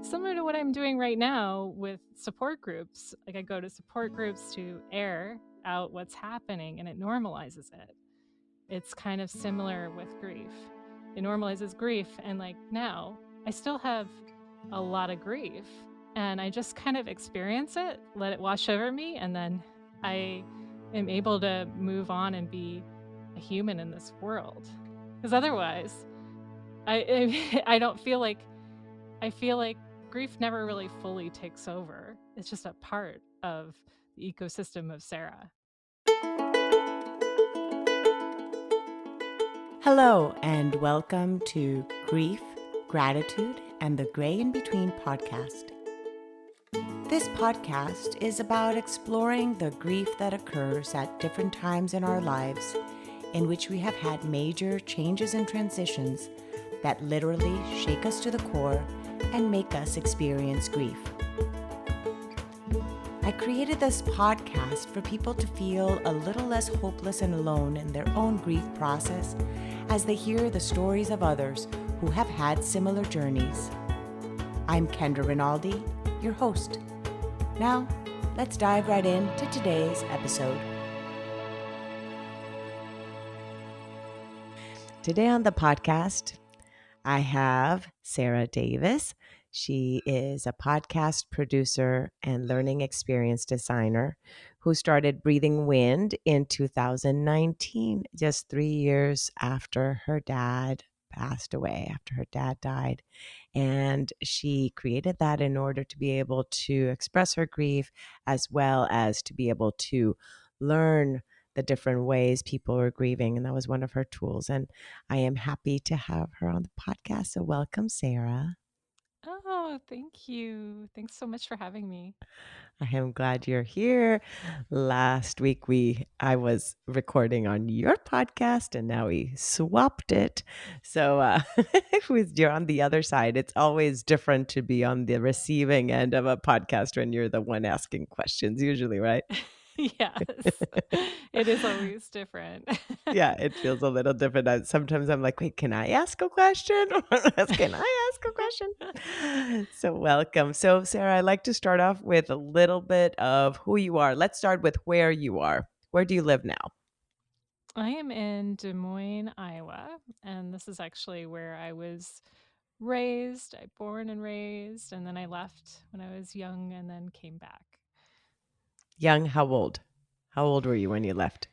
similar to what I'm doing right now with support groups. Like I go to support groups to air out what's happening and it normalizes it. It's kind of similar with grief. It normalizes grief. And like now, I still have a lot of grief and I just kind of experience it, let it wash over me. And then I am able to move on and be a human in this world. Because otherwise, I don't feel like, I feel like grief never really fully takes over. It's just a part of the ecosystem of Sarah. Hello, and welcome to Grief, Gratitude, and the Gray in Between podcast. This podcast is about exploring the grief that occurs at different times in our lives, in which we have had major changes and transitions that literally shake us to the core and make us experience grief. I created this podcast for people to feel a little less hopeless and alone in their own grief process as they hear the stories of others who have had similar journeys. I'm Kendra Rinaldi, your host. Now, let's dive right into today's episode. Today on the podcast, I have Sarah Davis. She is a podcast producer and learning experience designer who started Breathing Wind in 2019, just 3 years after her dad passed away, after her dad died. And she created that in order to be able to express her grief as well as to be able to learn the different ways people are grieving. And that was one of her tools. And I am happy to have her on the podcast. So welcome, Sarah. Oh, thank you. Thanks so much for having me. I am glad you're here. Last week I was recording on your podcast and now we swapped it. So you're on the other side. It's always different to be on the receiving end of a podcast when you're the one asking questions usually, right? Yes, it is always different. Yeah, it feels a little different. Sometimes I'm like, wait, can I ask a question? Can I ask a question? So, welcome. So, Sarah, I'd like to start off with a little bit of who you are. Let's start with where you are. Where do you live now? I am in Des Moines, Iowa, and this is actually where I was raised. I born and raised, and then I left when I was young and then came back. Young, how old? How old were you when you left?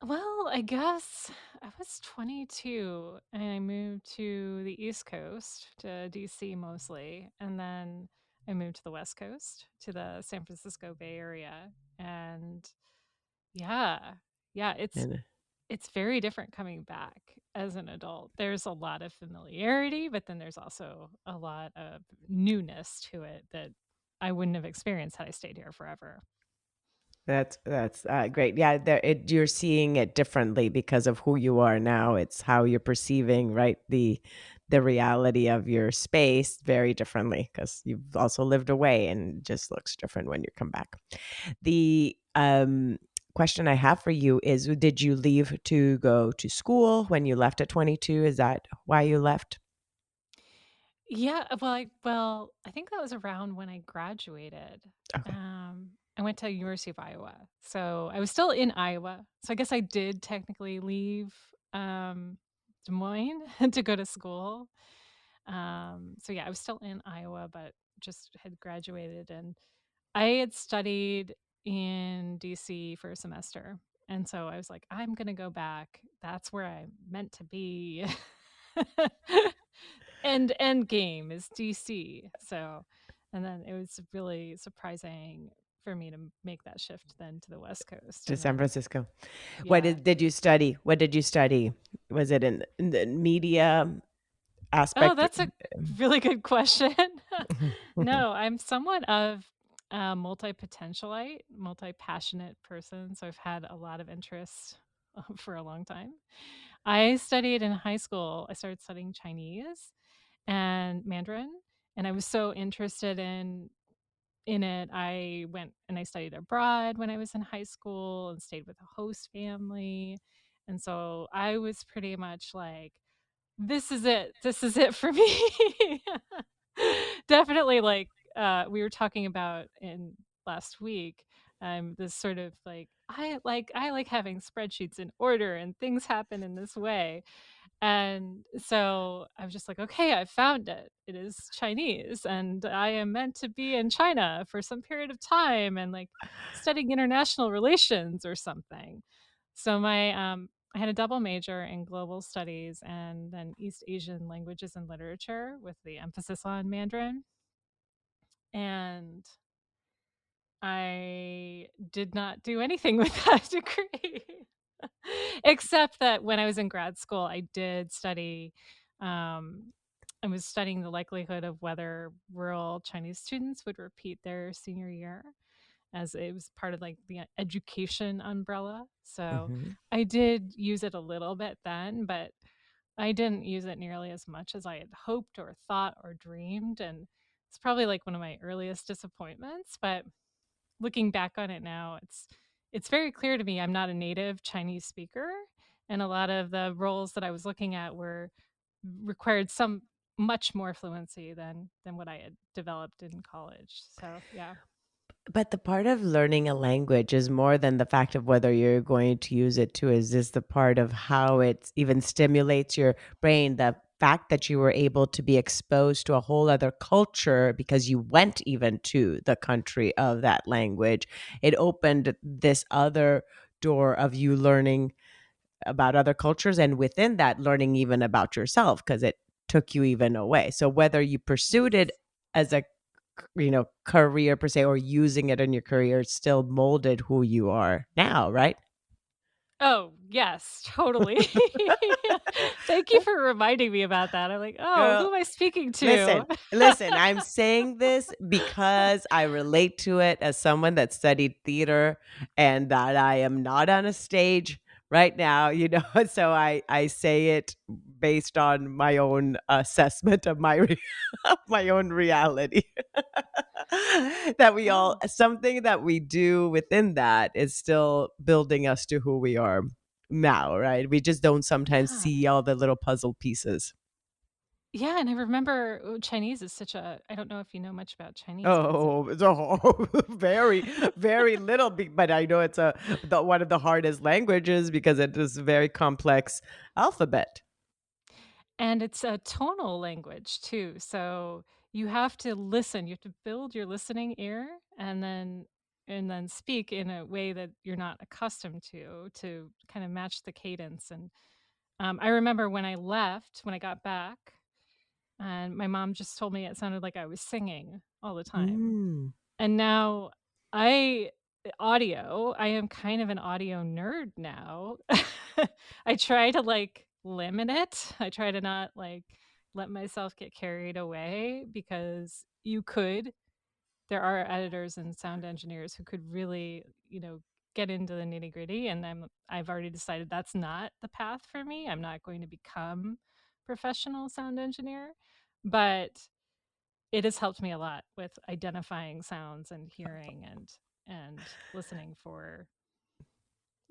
Well, I guess I was 22 and I moved to the East Coast, to DC mostly, and then I moved to the West Coast, to the San Francisco Bay Area. And yeah, yeah, And it's very different coming back as an adult. There's a lot of familiarity, but then there's also a lot of newness to it that I wouldn't have experienced had I stayed here forever. That's great. Yeah, you're seeing it differently because of who you are now. It's how you're perceiving, right? The reality of your space very differently because you've also lived away and it just looks different when you come back. The question I have for you is, did you leave to go to school when you left at 22? Is that why you left? Yeah, I think that was around when I graduated. Okay. I went to University of Iowa, so I was still in Iowa. So I guess I did technically leave Des Moines to go to school. So yeah, I was still in Iowa, but just had graduated, and I had studied in DC for a semester. And so I was like, I'm gonna go back. That's where I'm meant to be. And end game is DC. So, and then it was really surprising for me to make that shift then to the West Coast. To And San then, Francisco. What yeah. did you study? What did you study? Was it in the media Oh, aspect? that's a really good question. No, I'm somewhat of a multi-potentialite, multi-passionate person. So I've had a lot of interests for a long time. I studied in high school. I started studying Chinese and Mandarin, and I was so interested in it. I went and I studied abroad when I was in high school and stayed with a host family. And so I was pretty much like, this is it. This is it for me definitely like we were talking about in last week. This sort of like I like having spreadsheets in order and things happen in this way. And so I was just like, okay, I found it. It is Chinese, and I am meant to be in China for some period of time and like studying international relations or something. So I had a double major in global studies and then East Asian languages and literature with the emphasis on Mandarin. And I did not do anything with that degree. Except that when I was in grad school, I did study, um, I was studying the likelihood of whether rural Chinese students would repeat their senior year, as it was part of like the education umbrella. So Hmm. I did use it a little bit then, but I didn't use it nearly as much as I had hoped or thought or dreamed. And it's probably like one of my earliest disappointments. But looking back on it now, it's very clear to me I'm not a native Chinese speaker, and a lot of the roles that I was looking at were required some much more fluency than what I had developed in college. So, yeah. But the part of learning a language is more than the fact of whether you're going to use it to, is this the part of how it even stimulates your brain? The fact that you were able to be exposed to a whole other culture because you went even to the country of that language, it opened this other door of you learning about other cultures, and within that, learning even about yourself because it took you even away. So whether you pursued it Yes. as a career per se or using it in your career, it still molded who you are now, right? Oh, yes, totally. Thank you for reminding me about that. I'm like, "Oh, who Girl, am I speaking to?" listen, listen, I'm saying this because I relate to it as someone that studied theater and that I am not on a stage right now, so I say it based on my own assessment of of my own reality. That we all, Oh, something that we do within that is still building us to who we are now, right? We just don't sometimes yeah. see all the little puzzle pieces. Yeah, and I remember Chinese is such a I don't know if you know much about Chinese, but it's a Oh, it's a very, very little, but I know it's one of the hardest languages because it is a very complex alphabet. and it's a tonal language too. So you have to listen. You have to build your listening ear and then speak in a way that you're not accustomed to kind of match the cadence. And I remember when I left, when I got back, and my mom just told me it sounded like I was singing all the time. Mm. And now I I am kind of an audio nerd now. I try to, like, limit it. I try to not, like, let myself get carried away because there are editors and sound engineers who could really, get into the nitty-gritty, and I've already decided that's not the path for me. I'm not going to become professional sound engineer, but it has helped me a lot with identifying sounds and hearing and listening for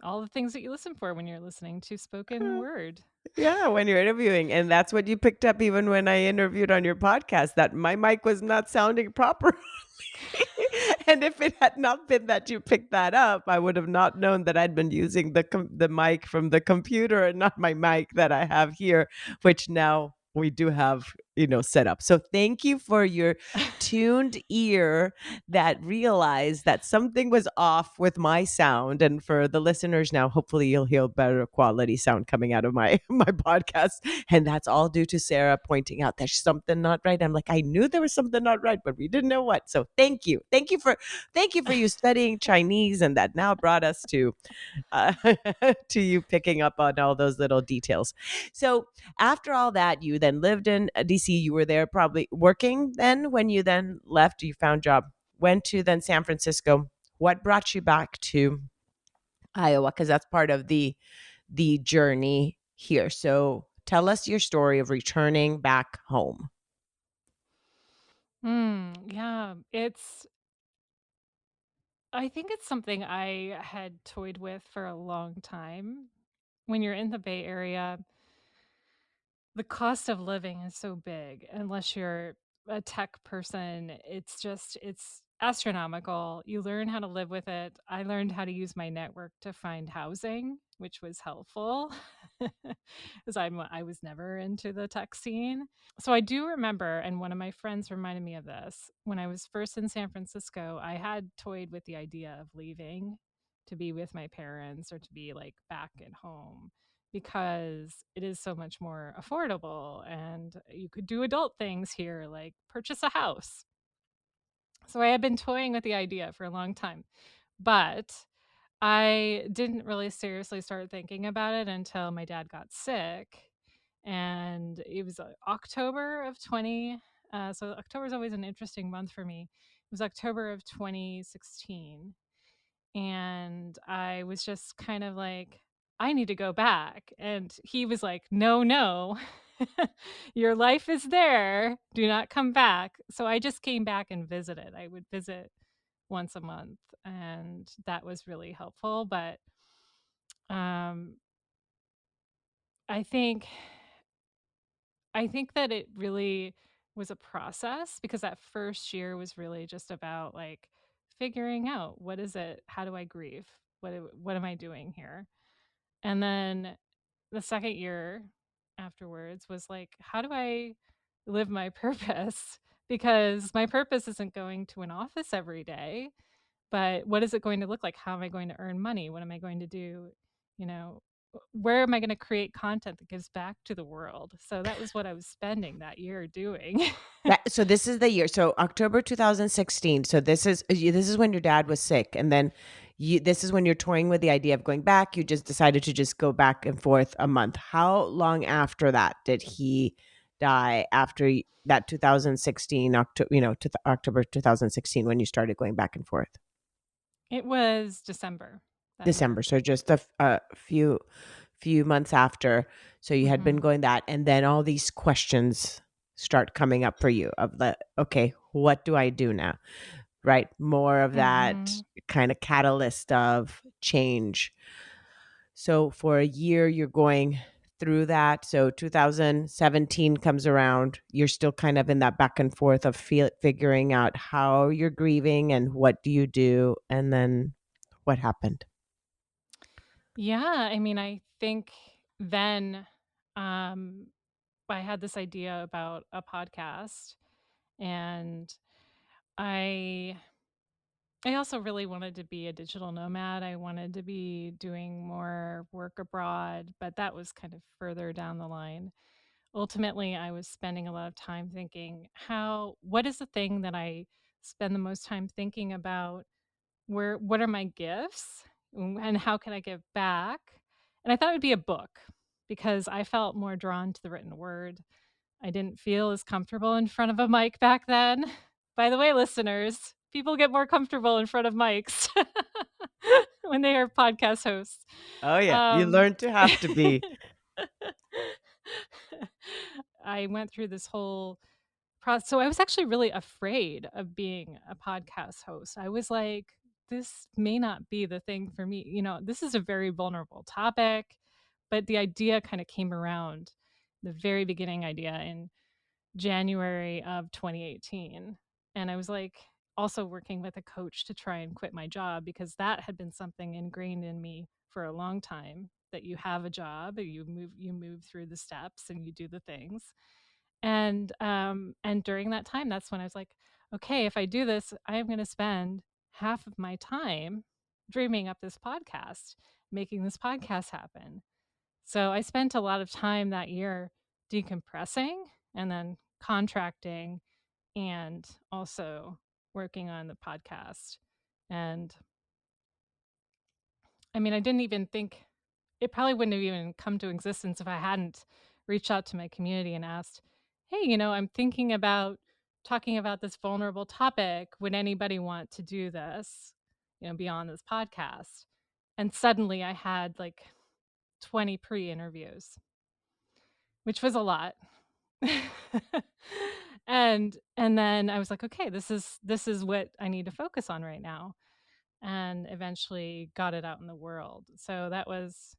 all the things that you listen for when you're listening to spoken word. Yeah, when you're interviewing. And that's what you picked up even when I interviewed on your podcast, that my mic was not sounding proper. And if it had not been that you picked that up, I would have not known that I'd been using the mic from the computer and not my mic that I have here, which now we do have, set up. So thank you for your tuned ear that realized that something was off with my sound. And for the listeners now, hopefully you'll hear better quality sound coming out of my my podcast. And that's all due to Sarah pointing out there's something not right. I'm like, I knew there was something not right, but we didn't know what. So thank you. Thank you for you studying Chinese, and that now brought us to uh, to you picking up on all those little details. So after all that, you then lived in DC. You were there probably working then when you then left, you found job, went to then San Francisco. What brought you back to Iowa? Because that's part of the journey here. So tell us your story of returning back home. Yeah, I think it's something I had toyed with for a long time. When you're in the Bay Area, the cost of living is so big unless you're a tech person, it's astronomical. You learn how to live with it. I learned how to use my network to find housing, which was helpful because I was never into the tech scene. So I do remember, and one of my friends reminded me of this, when I was first in San Francisco, I had toyed with the idea of leaving to be with my parents or to be like back at home because it is so much more affordable and you could do adult things here like purchase a house. So I had been toying with the idea for a long time, but I didn't really seriously start thinking about it until my dad got sick. And it was October of 20. So October is always an interesting month for me. It was October of 2016. And I was just kind of like, I need to go back. And he was like, no, no, your life is there. Do not come back. So I just came back and visited. I would visit once a month, and that was really helpful. But um, I think I think that it really was a process because that first year was really just about like figuring out what is it, how do I grieve, what am I doing here, and then the second year afterwards was like, how do I live my purpose? Because my purpose isn't going to an office every day. But what is it going to look like? How am I going to earn money? What am I going to do? You know, where am I going to create content that gives back to the world? So that was what I was spending that year doing. So this is the year. So October 2016. So this is when your dad was sick, and then this is when you're toying with the idea of going back. You just decided to just go back and forth a month. How long after that did he die? After that 2016 October, to October 2016 when you started going back and forth. It was December that December. year. So just a few months after. So you had been Mhm. going that, and then all these questions start coming up for you of the, okay, what do I do now? Right? More of that Mhm. kind of catalyst of change. So for a year, you're going through that. So 2017 comes around. You're still kind of in that back and forth of figuring out how you're grieving and what do you do. And then what happened? Yeah, I mean, I think then um I had this idea about a podcast, and I I also really wanted to be a digital nomad. I wanted to be doing more work abroad, but that was kind of further down the line. Ultimately, I was spending a lot of time thinking, what is the thing that I spend the most time thinking about? What are my gifts? And how can I give back? And I thought it would be a book because I felt more drawn to the written word. I didn't feel as comfortable in front of a mic back then. By the way, listeners, people get more comfortable in front of mics when they are podcast hosts. Oh, yeah. You Um, learn to have to be. I went through this whole process. So I was actually really afraid of being a podcast host. I was like, this may not be the thing for me. This is a very vulnerable topic, but the idea kind of came around, the very beginning idea in January of 2018. And I was like also working with a coach to try and quit my job because that had been something ingrained in me for a long time, that you have a job, you move through the steps and you do the things. And during that time, that's when I was like, okay, if I do this, I am going to spend half of my time dreaming up this podcast, making this podcast happen. So I spent a lot of time that year decompressing and then contracting and also working on the podcast. And I mean, I didn't even think it probably wouldn't have even come to existence if I hadn't reached out to my community and asked, hey, I'm thinking about talking about this vulnerable topic. Would anybody want to do this, beyond this podcast? And suddenly I had like 20 pre interviews, which was a lot. And then I was like, okay, this is what I need to focus on right now, and eventually got it out in the world. So that was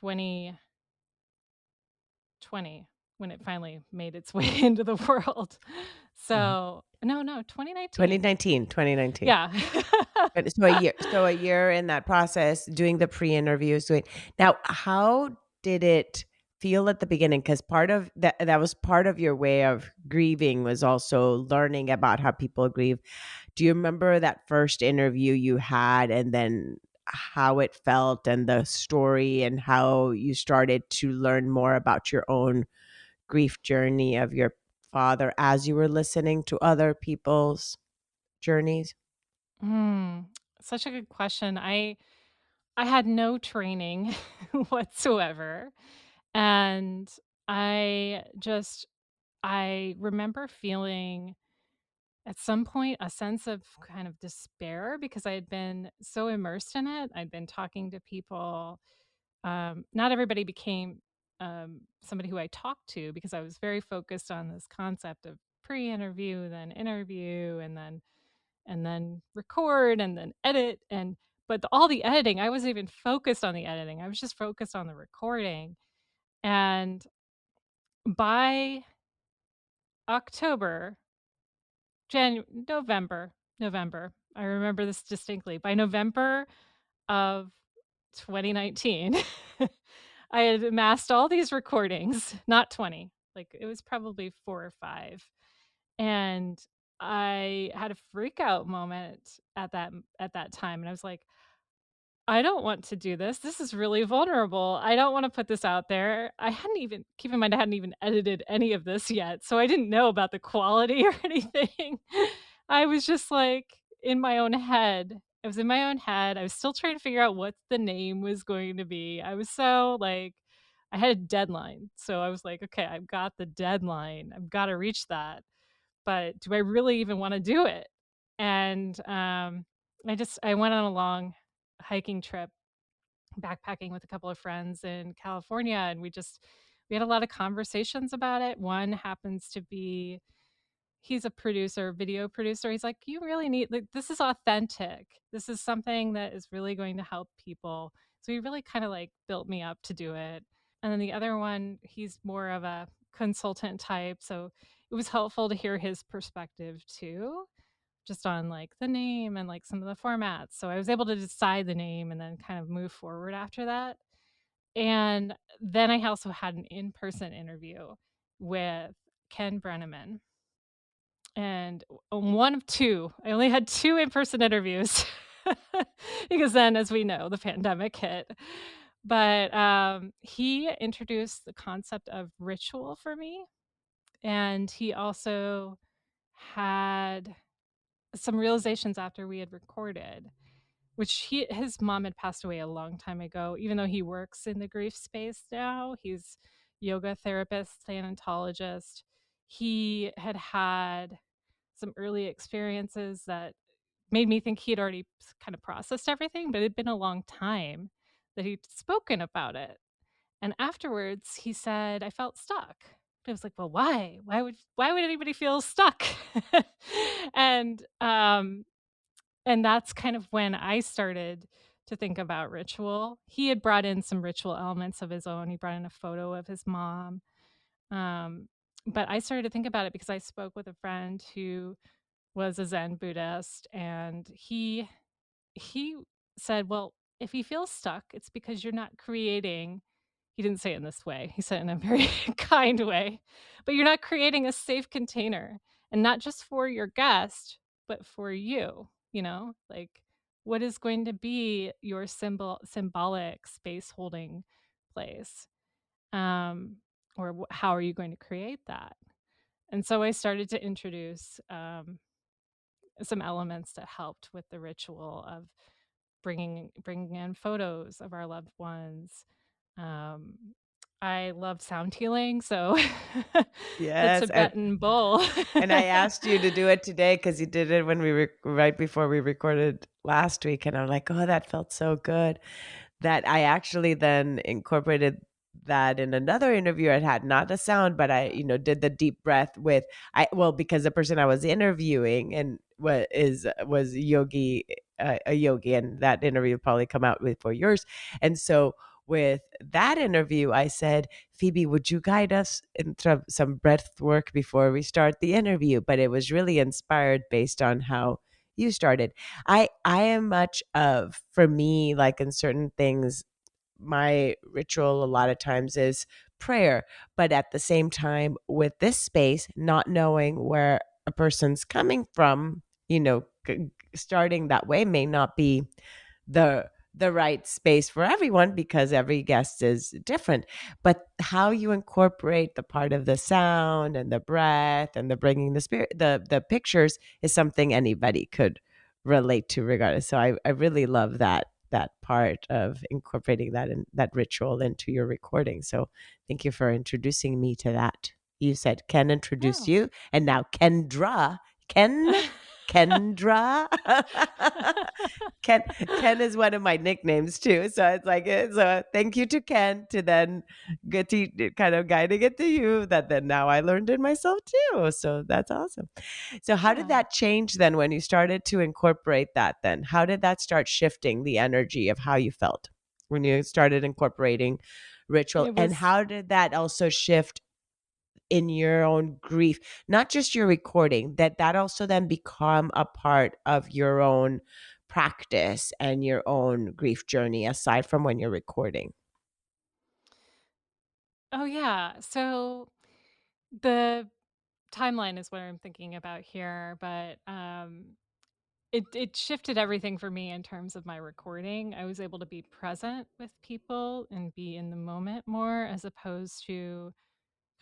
2020. when it finally made its way into the world. Uh-huh. So, no, 2019. 2019, 2019. Yeah. But so a year in that process, doing the pre-interviews, doing now, how did it feel at the beginning? Because part of that was part of your way of grieving was also learning about how people grieve. Do you remember that first interview you had and then how it felt and the story and how you started to learn more about your own grief journey of your father as you were listening to other people's journeys? Mm, such a good question. I had no training whatsoever, and I just I remember feeling at some point a sense of kind of despair because I had been so immersed in it. I'd been talking to people. Not everybody became somebody who I talked to because I was very focused on this concept of pre-interview, then interview, and then record and then edit but all the editing, I wasn't even focused on the editing. I was just focused on the recording. And by October, November, I remember this distinctly. By November of 2019, I had amassed all these recordings, not 20, like it was probably 4 or 5. And I had a freak out moment at that time, and I was like, I don't want to do this. This is really vulnerable. I don't want to put this out there. I hadn't even, keep in mind, I hadn't even edited any of this yet. So I didn't know about the quality or anything. I was just like in my own head. I was in my own head. I was still trying to figure out what the name was going to be. I was so like, I had a deadline. So I was like, okay, I've got the deadline. I've got to reach that. But do I really even want to do it? And I went on a long hiking trip, backpacking with a couple of friends in California, and we had a lot of conversations about it. One happens to be, he's a producer, video producer. He's like, you really need, like, this is authentic. This is something that is really going to help people. So he really kind of like built me up to do it. And then the other one, he's more of a consultant type. So it was helpful to hear his perspective too, just on like the name and like some of the formats. So I was able to decide the name and then kind of move forward after that. And then I also had an in-person interview with Ken Brenneman. And one of two, I only had two in-person interviews because then, as we know, the pandemic hit. But he introduced the concept of ritual for me. And he also had some realizations after we had recorded, which his mom had passed away a long time ago. Even though he works in the grief space now, he's yoga therapist, thanatologist. He had had some early experiences that made me think he had already kind of processed everything, but it had been a long time that he'd spoken about it. And afterwards, he said, I felt stuck. I was like, well, why? Why would anybody feel stuck? and um, and that's kind of when I started to think about ritual. He had brought in some ritual elements of his own. He brought in a photo of his mom. Um, but I started to think about it because I spoke with a friend who was a Zen Buddhist, and he said, well, if you feel stuck, it's because you're not creating. He didn't say it in this way. He said it in a very kind way, but you're not creating a safe container, and not just for your guest, but for you, like what is going to be your symbolic space holding place. Um, or how are you going to create that? And so I started to introduce some elements that helped with the ritual of bringing in photos of our loved ones. Um, I love sound healing, so the Yes, Tibetan bowl. and I asked you to do it today because you did it when right before we recorded last week, and I'm like, oh, that felt so good that I actually then incorporated that in another interview I had, not a sound, but I, did the deep breath with because the person I was interviewing and was yogi, a yogi, and that interview will probably come out before yours. And so with that interview, I said, Phoebe, would you guide us in some breath work before we start the interview? But it was really inspired based on how you started. I am much of, for me, like in certain things, my ritual a lot of times is prayer. But at the same time, with this space, not knowing where a person's coming from, starting that way may not be the right space for everyone because every guest is different. But how you incorporate the part of the sound and the breath and the bringing the spirit, the pictures, is something anybody could relate to regardless. So I really love that part of incorporating that and that ritual into your recording. So thank you for introducing me to that. You said Ken introduced Oh. you, and now Kendra. Ken Ken is one of my nicknames too. So it's like, so thank you to Ken to then get to kind of guiding it to you, that then now I learned it myself too. So that's awesome. So how did Yeah. that change then when you started to incorporate that then? How did that start shifting the energy of how you felt when you started incorporating ritual? It And was how did that also shift in your own grief, not just your recording, that also then become a part of your own practice and your own grief journey aside from when you're recording? Oh, yeah. So the timeline is what I'm thinking about here, but it shifted everything for me in terms of my recording. I was able to be present with people and be in the moment more, as opposed to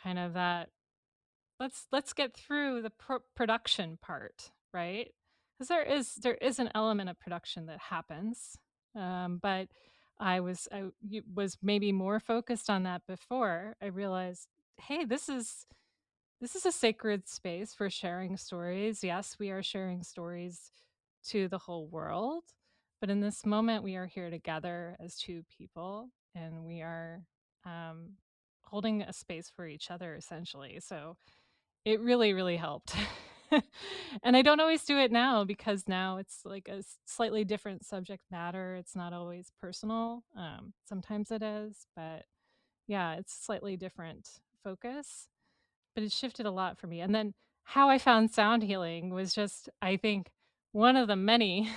kind of that let's get through the production part, right? Because there is an element of production that happens, but was maybe more focused on that before. I realized, hey, this is a sacred space for sharing stories. Yes, we are sharing stories to the whole world, but in this moment, we are here together as two people, and we are um, holding a space for each other, essentially. So it really, really helped. And I don't always do it now because now it's like a slightly different subject matter. It's not always personal. Sometimes it is, but yeah, it's slightly different focus, but it shifted a lot for me. And then how I found sound healing was just, I think, one of the many.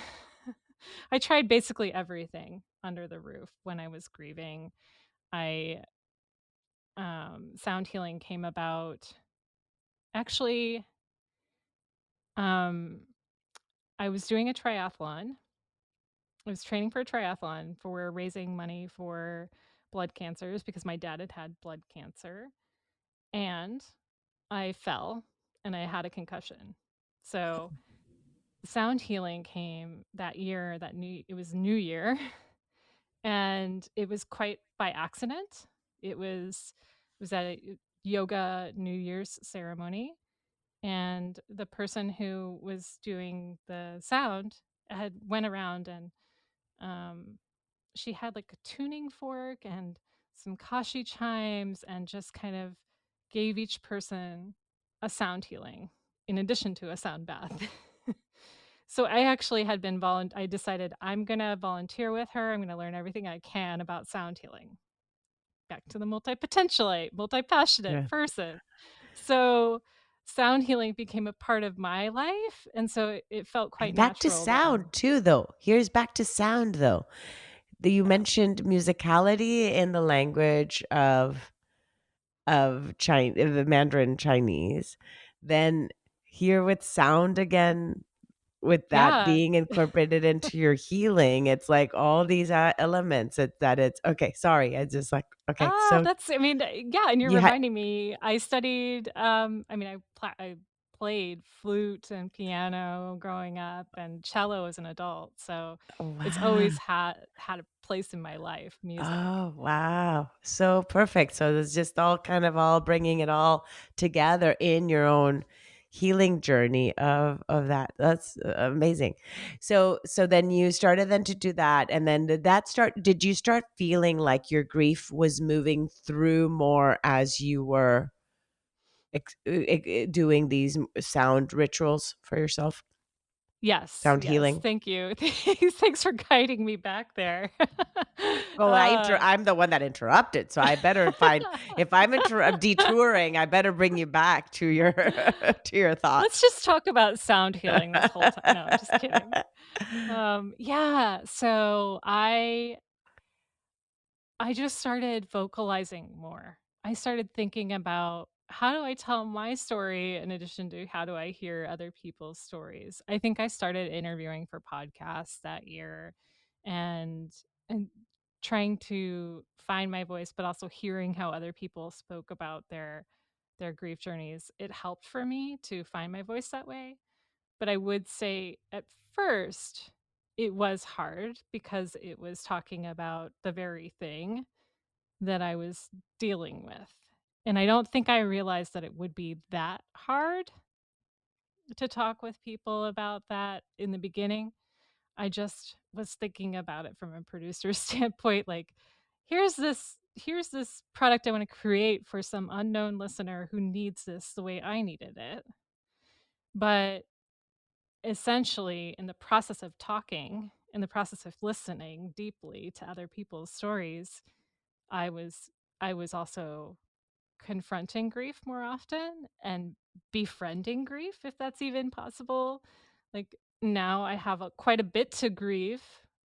I tried basically everything under the roof when I was grieving. I Sound healing came about actually. Um, I was doing a triathlon. I was training for a triathlon for raising money for blood cancers because my dad had had blood cancer, and I fell and I had a concussion. So sound healing came that year. It was New Year, and it was quite by accident. It was at a yoga New Year's ceremony, and the person who was doing the sound had went around and um, she had like a tuning fork and some kashi chimes and just kind of gave each person a sound healing in addition to a sound bath. So I actually had been I decided I'm going to volunteer with her. I'm going to learn everything I can about sound healing. Back to the multi-potentialite, multi-passionate Yeah. person. So sound healing became a part of my life, and so it felt quite And back to natural then. sound too, though. Here's back to sound, though. You Yeah. mentioned musicality in the language of Chinese, the Mandarin Chinese. Then here with sound again, with that Yeah. being incorporated into your healing, it's like all these elements. It's okay. Sorry, I just like okay. Ah, So yeah, and you're you had reminding me, I studied, I played flute and piano growing up and cello as an adult, so it's wow. always had a place in my life, music. Oh, wow. So perfect. So it's just all kind of all bringing it all together in your own healing journey of that. That's amazing. So then you started then to do that, and then did you start feeling like your grief was moving through more as you were doing these sound rituals for yourself? Yes, Sound yes, healing? thank you. Thanks for guiding me back there. Well, Uh I'm the one that interrupted, so I better find if I'm detouring, I better bring you back to your to your Let's thoughts. just talk about sound healing this whole time. No, I'm just kidding. Yeah, so I just started vocalizing more. I started thinking about how do I tell my story in addition to how do I hear other people's stories. I think I started interviewing for podcasts that year and and trying to find my voice but also hearing how other people spoke about their grief journeys. It helped for me to find my voice that way. But I would say at first it was hard because it was talking about the very thing that I was dealing with. And I don't think I realized that it would be that hard to talk with people about that in the beginning. I just was thinking about it from a producer's standpoint, like, here's this product I want to create for some unknown listener who needs this the way I needed it. But essentially, in the process of talking, in the process of listening deeply to other people's stories, I was I was also confronting grief more often and befriending grief, if that's even possible. Like, now I have quite a bit to grieve.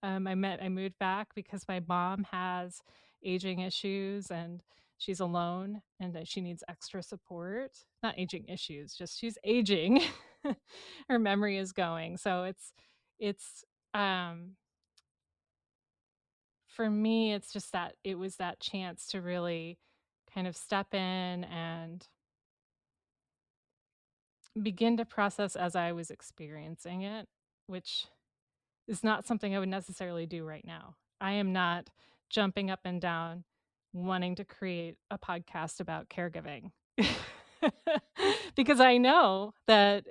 I moved back because my mom has aging issues and she's alone and that she needs extra support. Not aging issues, just she's aging. Her memory is going. So it's um for me, it's just that it was that chance to really kind of step in and begin to process as I was experiencing it, which is not something I would necessarily do right now. I am not jumping up and down wanting to create a podcast about caregiving. Because I know that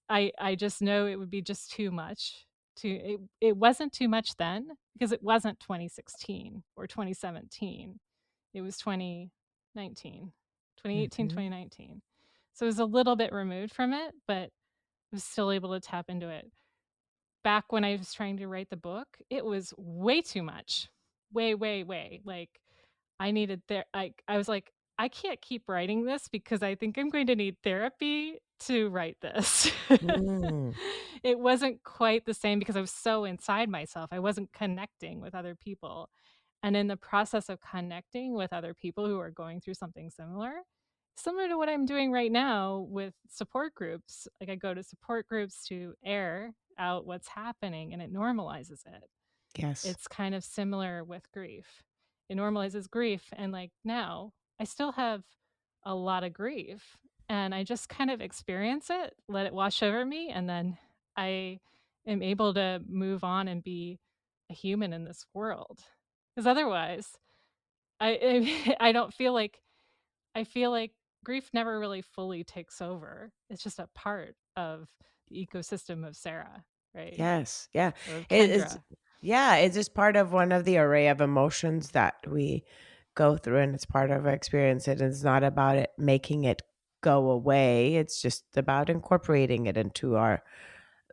I just know it would be just too much. It wasn't too much then because it wasn't 2016 or 2017. It was 2019, 2018, Mhm. 2019. So it was a little bit removed from it, but I was still able to tap into it. Back when I was trying to write the book, it was way too much. Way, way, way. Like, I needed I was like, "I can't keep writing this because I think I'm going to need therapy to write this." Mm. It wasn't quite the same because I was so inside myself. I wasn't connecting with other people. And in the process of connecting with other people who are going through something similar to what I'm doing right now with support groups, like I go to support groups to air out what's happening and it normalizes it. Yes. It's kind of similar with grief. It normalizes grief. And like now, I still have a lot of grief and I just kind of experience it, let it wash over me. And then I am able to move on and be a human in this world. Because otherwise, I don't feel like, I feel like grief never really fully takes over. It's just a part of the ecosystem of Sarah, right? Yes. Yeah. Or of It is. Kendra. Yeah. It's just part of one of the array of emotions that we go through, and it's part of our experience. And it's not about it making it go away. It's just about incorporating it into our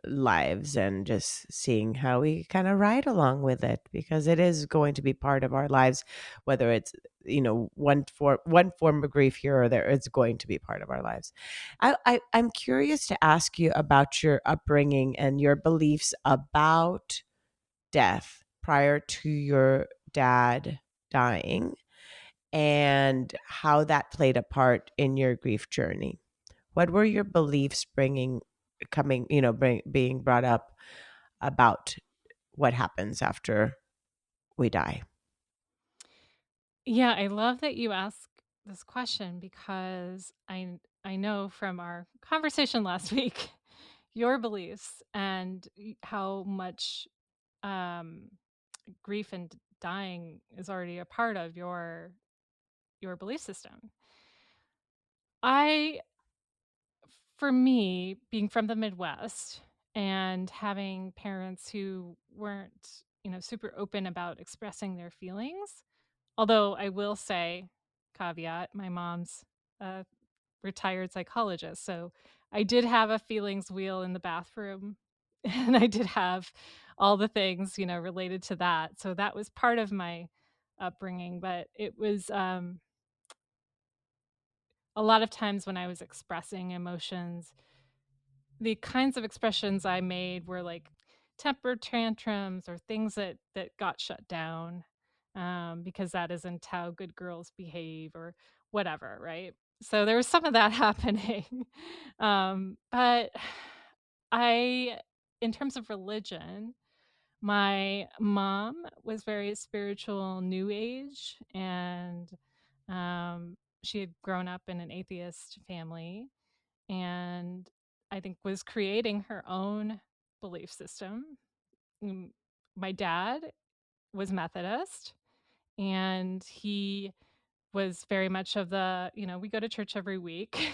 lives and just seeing how we kind of ride along with it, because it is going to be part of our lives, whether it's one form of grief here or there. It's going to be part of our lives. I'm curious to ask you about your upbringing and your beliefs about death prior to your dad dying, and how that played a part in your grief journey. What were your beliefs being brought up about what happens after we die? Yeah, I love that you ask this question because I know from our conversation last week your beliefs and how much um, grief and dying is already a part of your belief system. I For me, being from the Midwest and having parents who weren't, super open about expressing their feelings, although I will say, caveat, my mom's a retired psychologist, so I did have a feelings wheel in the bathroom, and I did have all the things, related to that. So that was part of my upbringing, but it was a lot of times when I was expressing emotions, the kinds of expressions I made were like temper tantrums or things that got shut down, because that isn't how good girls behave or whatever, right? So there was some of that happening. But I, in terms of religion, my mom was very spiritual, new age, and she had grown up in an atheist family, and I think was creating her own belief system. Mm, My dad was Methodist, and he was very much of we go to church every week.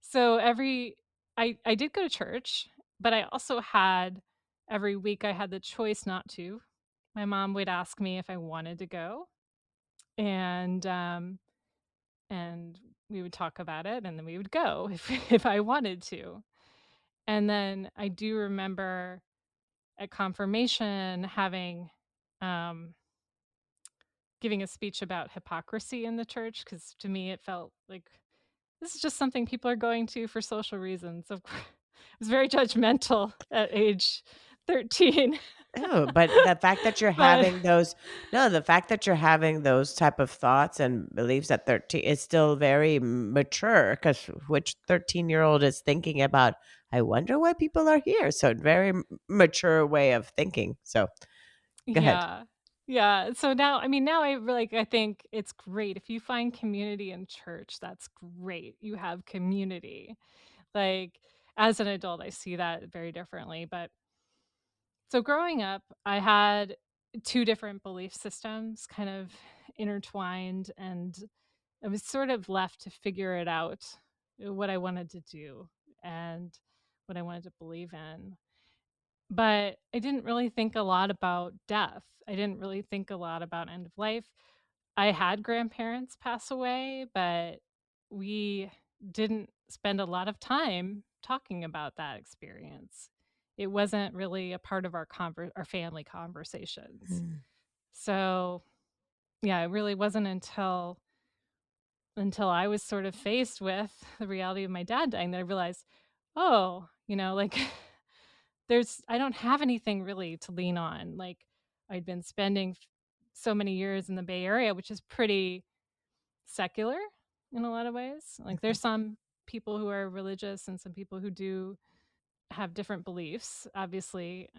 So I did go to church, but I also had every week I had the choice not to. My mom would ask me if I wanted to go, and and we would talk about it, and then we would go if I wanted to. And then I do remember at confirmation having um giving a speech about hypocrisy in the church, because to me it felt like this is just something people are going to for social reasons. Of course, I was very judgmental at age 13. Oh, but the fact that you're But having those, no, the fact that you're having those type of thoughts and beliefs at 13 is still very mature, because which 13-year-old is thinking about, I wonder why people are here. So very mature way of thinking. So go ahead. yeah. Yeah. So now, I mean, now I think it's great. If you find community in church, that's great. You have community. Like, as an adult, I see that very differently. But so growing up, I had two different belief systems kind of intertwined, and I was sort of left to figure it out, what I wanted to do and what I wanted to believe in. But I didn't really think a lot about death. I didn't really think a lot about end of life. I had grandparents pass away, but we didn't spend a lot of time talking about that experience. It wasn't really a part of our family conversations. Mm. So, yeah, it really wasn't until I was sort of faced with the reality of my dad dying that I realized, oh, like I don't have anything really to lean on. Like, I'd been spending so many years in the Bay Area, which is pretty secular in a lot of ways. Like, there's some people who are religious and some people who do have different beliefs, obviously.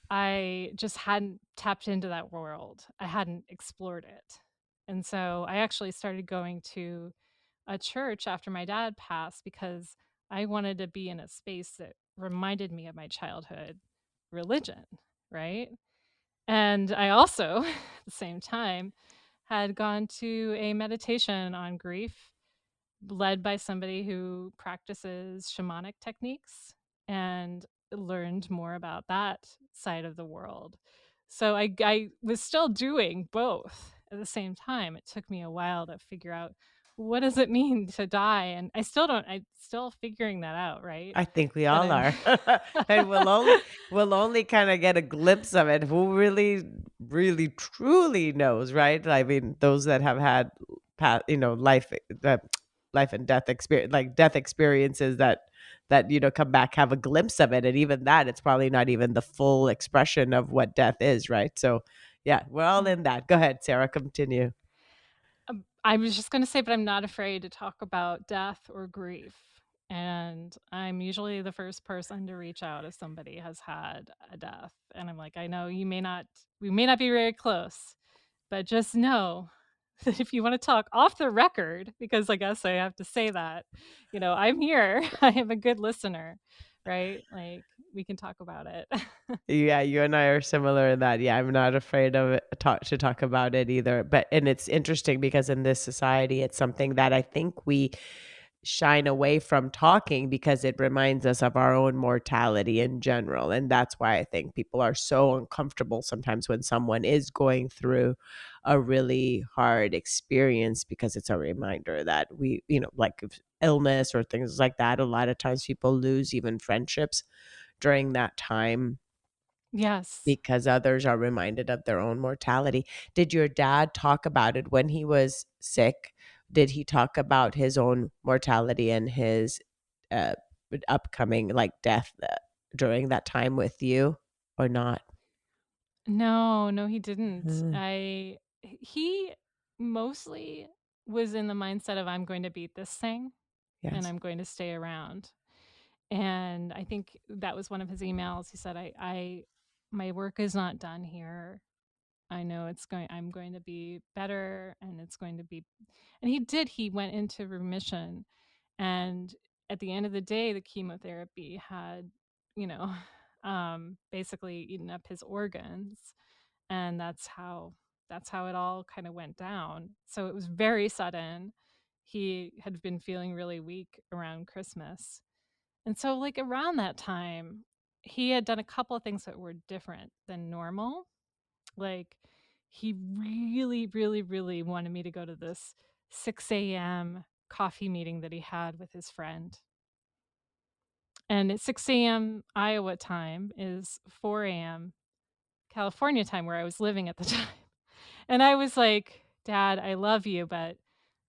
I just hadn't tapped into that world. I hadn't explored it. And so I actually started going to a church after my dad passed because I wanted to be in a space that reminded me of my childhood religion, right? And I also, at the same time, had gone to a meditation on grief led by somebody who practices shamanic techniques, and learned more about that side of the world. So I was still doing both at the same time. It took me a while to figure out what does it mean to die, and I'm still figuring that out, right? I think we But all I'm are. And we'll only kind of get a glimpse of it. Who really, really, truly knows, right? I mean, those that have had life and death experience, like death experiences that come back, have a glimpse of it. And even that, it's probably not even the full expression of what death is, right? So yeah, we're all in that. Go ahead, Sarah, continue. I was just going to say, but I'm not afraid to talk about death or grief. And I'm usually the first person to reach out if somebody has had a death. And I'm like, I know we may not be very close, but just know that if you want to talk off the record, because I guess I have to say that, I'm here. I am a good listener, right? Like, we can talk about it. Yeah, you and I are similar in that. Yeah, I'm not afraid of to talk about it either. And it's interesting because in this society, it's something that I think shine away from talking because it reminds us of our own mortality in general. And that's why I think people are so uncomfortable sometimes when someone is going through a really hard experience, because it's a reminder that we, like illness or things like that, a lot of times people lose even friendships during that time Yes. because others are reminded of their own mortality. Did your dad talk about it when he was sick? Did he talk about his own mortality and his uh, upcoming like death during that time with you, or not? No, no, he didn't. Mm, He mostly was in the mindset of I'm going to beat this thing and yes. I'm going to stay around. And I think that was one of his emails. He said, my work is not done here. I know I'm going to be better and it's going to be, and he went into remission. And at the end of the day, the chemotherapy had, you know, basically eaten up his organs. And that's how it all kind of went down. So it was very sudden. He had been feeling really weak around Christmas. And so like around that time, he had done a couple of things that were different than normal. Like he really, really, really wanted me to go to this 6 a.m. coffee meeting that he had with his friend. And at 6 a.m. Iowa time is 4 a.m. California time where I was living at the time. And I was like, Dad, I love you, but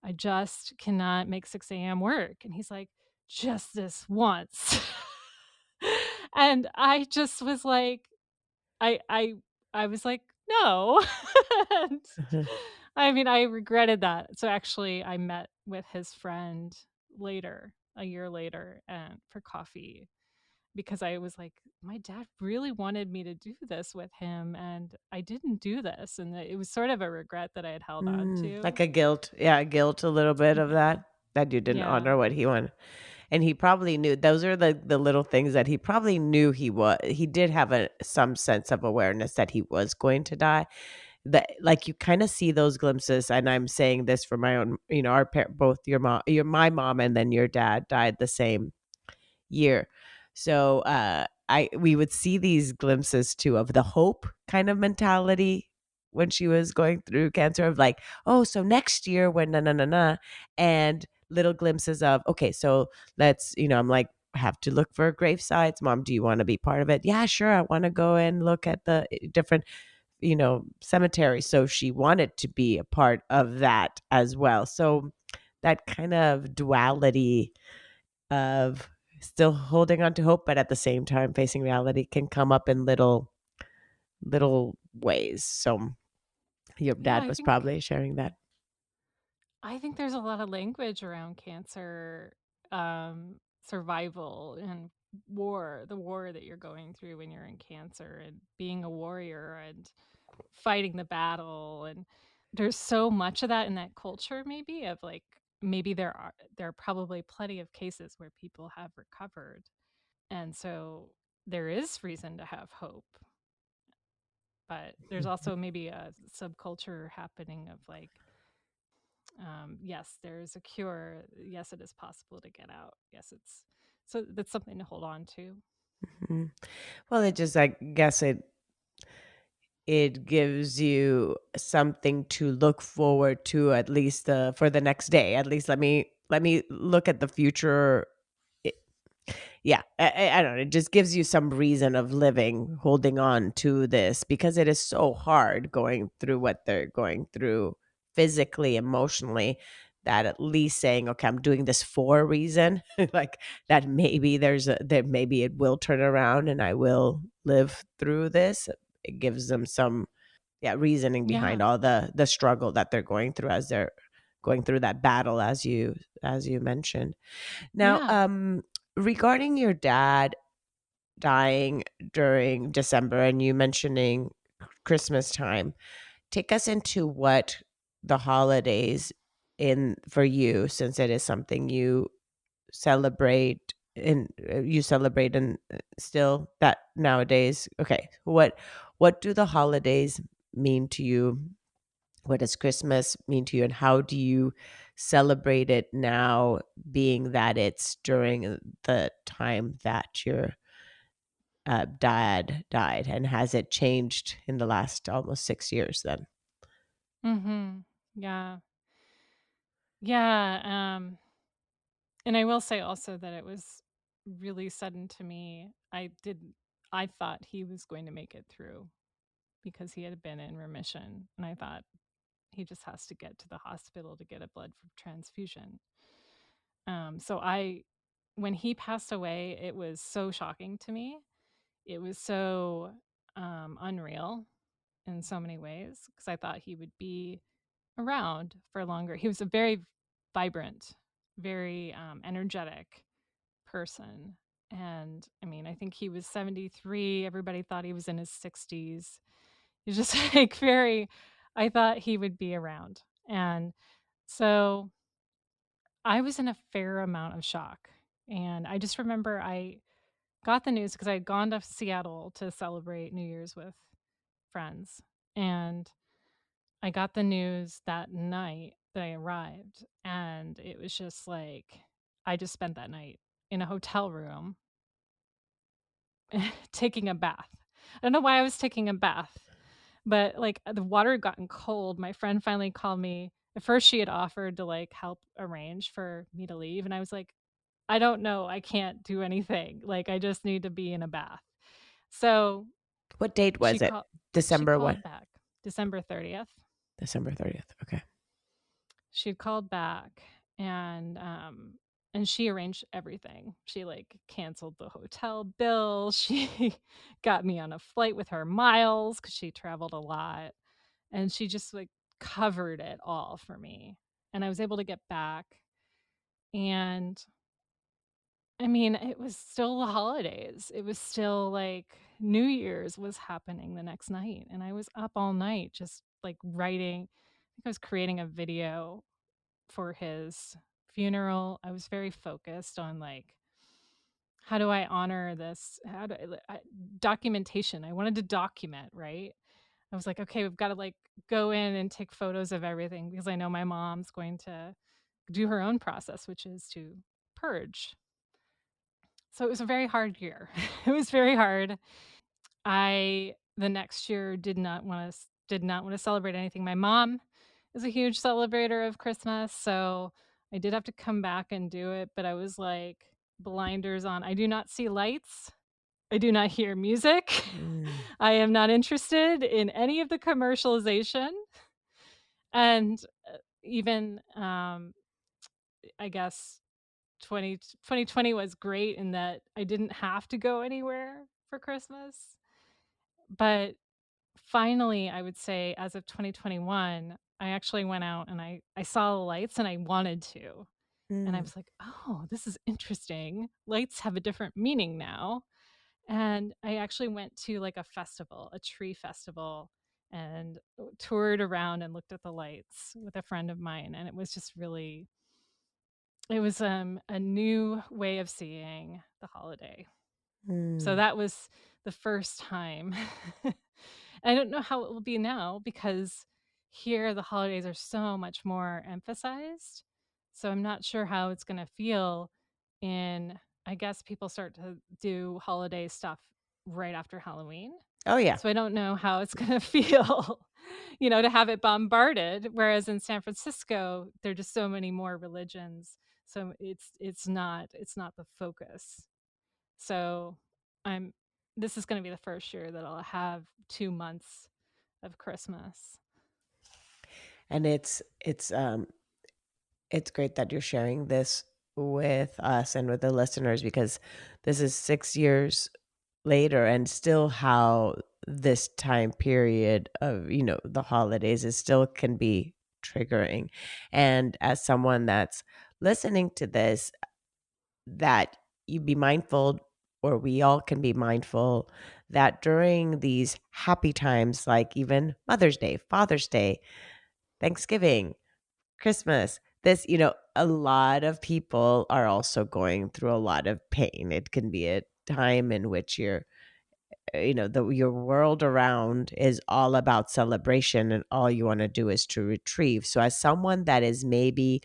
I just cannot make 6 a.m. work. And he's like, just this once. And I just was like, I I I was like, no. And I mean, I regretted that. So actually I met with his friend later, a year later, and for coffee because I was like, my dad really wanted me to do this with him and I didn't do this. And it was sort of a regret that I had held on Like to. a guilt, yeah, guilt, a little bit of Yeah. that you didn't Yeah. honor what he wanted. And he probably knew those are the little things that he probably knew he did have some sense of awareness that he was going to die. That, like, you kind of see those glimpses, and I'm saying this for my own, both my mom and then your dad died the same year. So I we would see these glimpses too of the hope kind of mentality when she was going through cancer, of like, oh, so next year when na na na na, and little glimpses of, okay, so let's, I'm like, have to look for grave sites. Mom, do you want to be part of it? Yeah, sure. I want to go and look at the different, cemeteries. So she wanted to be a part of that as well. So that kind of duality of still holding on to hope, but at the same time facing reality can come up in little ways. So your Yeah, dad was probably sharing that. I think there's a lot of language around cancer, survival and the war that you're going through when you're in cancer and being a warrior and fighting the battle. And there's so much of that in that culture, maybe of like, maybe there are probably plenty of cases where people have recovered. And so there is reason to have hope. But there's also maybe a subculture happening of like, yes, there's a cure. Yes, it is possible to get out. Yes, it's so that's something to hold on to. Mhm. Well, it just, I guess it gives you something to look forward to, at least for the next day. At least let me look at the future. Yeah, I don't know. It just gives you some reason of living, holding on to this, because it is so hard going through what they're going through physically, emotionally, that at least saying, okay, I'm doing this for a reason, like that maybe that maybe it will turn around and I will live through this. It gives them some, yeah, reasoning behind Yeah. all the struggle that they're going through as they're going through that battle, as you mentioned. Now, Yeah. regarding your dad dying during December and you mentioning Christmas time, take us into what the holidays in for you, since it is something you celebrate and still that nowadays. Okay, what do the holidays mean to you What does Christmas mean to you, and how do you celebrate it now, being that it's during the time that your dad died? And has it changed in the last almost 6 years then? Mhm. Yeah. Yeah, and I will say also that it was really sudden to me. I thought he was going to make it through because he had been in remission, and I thought he just has to get to the hospital to get a blood transfusion. So when he passed away, it was so shocking to me. It was so unreal in so many ways because I thought he would be around for longer. He was a very vibrant, very energetic person. And I mean, I think he was 73. Everybody thought he was in his 60s. He's just like very, I thought he would be around. And so I was in a fair amount of shock. And I just remember I got the news because I had gone to Seattle to celebrate New Year's with friends. And I got the news that night that I arrived. And it was just like, I just spent that night in a hotel room taking a bath. I don't know why I was taking a bath, but like the water had gotten cold. My friend finally called me. At first, she had offered to like help arrange for me to leave. And I was like, I don't know. I can't do anything. Like, I just need to be in a bath. So What date she was it? called, she December what? called back December 30th. December 30th. Okay. She'd called back and she arranged everything. She like canceled the hotel bill. She got me on a flight with her miles cuz she traveled a lot and she just like covered it all for me. And I was able to get back and I mean, it was still the holidays. It was still like New Year's was happening the next night and I was up all night just like writing. I think I was creating a video for his funeral. I was very focused on like how do I honor this? How do documentation? I wanted to document, right? I was like, okay, we've got to like go in and take photos of everything because I know my mom's going to do her own process, which is to purge. So it was a very hard year. It was very hard. I the next year did not want to celebrate anything. My mom is a huge celebrator of Christmas, so I did have to come back and do it, but I was like blinders on. I do not see lights. I do not hear music. Mm. I am not interested in any of the commercialization. And even I guess 2020 was great in that I didn't have to go anywhere for Christmas. But finally, I would say as of 2021, I actually went out and I saw the lights and I wanted to. And I Mm. was like, "Oh, this is interesting. Lights have a different meaning now." And I actually went to like a festival, a tree festival, and toured around and looked at the lights with a friend of mine. And it was just really, it was a new way of seeing the holiday. So Mm. that was the first time. I don't know how it will be now because here the holidays are so much more emphasized. So I'm not sure how it's going to feel in, I guess people start to do holiday stuff right after Halloween. Oh yeah. So I don't know how it's going to feel, to have it bombarded. Whereas in San Francisco, there are just so many more religions. So it's not the focus. So I'm this is gonna be the first year that I'll have 2 months of Christmas. And it's great that you're sharing this with us and with the listeners, because this is 6 years later, and still how this time period of, the holidays is still can be triggering. And as someone that's listening to this, that you be mindful, or we all can be mindful, that during these happy times, like even Mother's Day, Father's Day, Thanksgiving, Christmas, this, a lot of people are also going through a lot of pain. It can be a time in which you're your world around is all about celebration, and all you want to do is to retrieve. So as someone that is maybe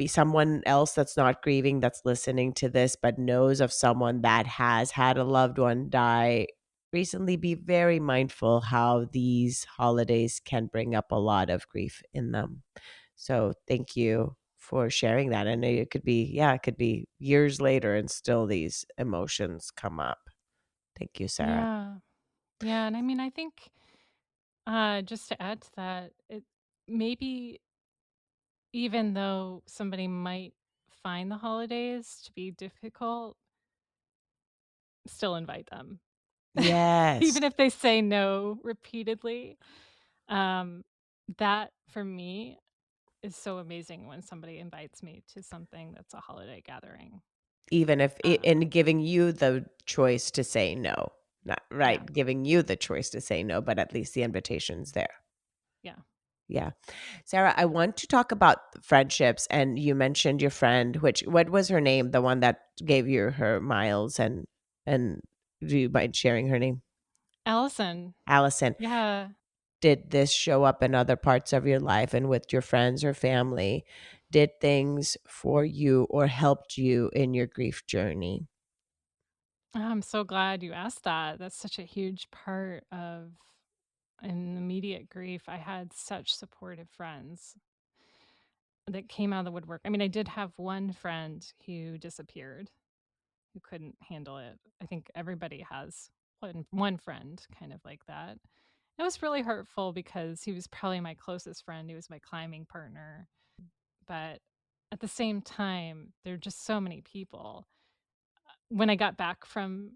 someone else that's not grieving, that's listening to this but knows of someone that has had a loved one die recently, be very mindful how these holidays can bring up a lot of grief in them. So thank you for sharing that. I know it could be, yeah, it could be years later and still these emotions come up. Thank you, Sarah. Yeah. Yeah, and I mean, I think, just to add to that, it maybe even though somebody might find the holidays to be difficult, still invite them. Yes. Even if they say no repeatedly. Um, that for me is so amazing when somebody invites me to something that's a holiday gathering. Even if it, Um, and giving you the choice to say no. Not yeah, right, giving you the choice to say no, but at least the invitation's there. yeah. Yeah. Sarah, I want to talk about friendships, and you mentioned your friend, which what was her name? The one that gave you her miles, and do you mind sharing her name? Allison, Allison. yeah. Did this show up in other parts of your life and with your friends or family? Did things for you or helped you in your grief journey? I'm so glad you asked that. That's such a huge part of an immediate grief. I had such supportive friends that came out of the woodwork. I mean, I did have one friend who disappeared, who couldn't handle it. I think everybody has one friend kind of like that. It was really hurtful because he was probably my closest friend. He was my climbing partner. But at the same time, there are just so many people. When I got back from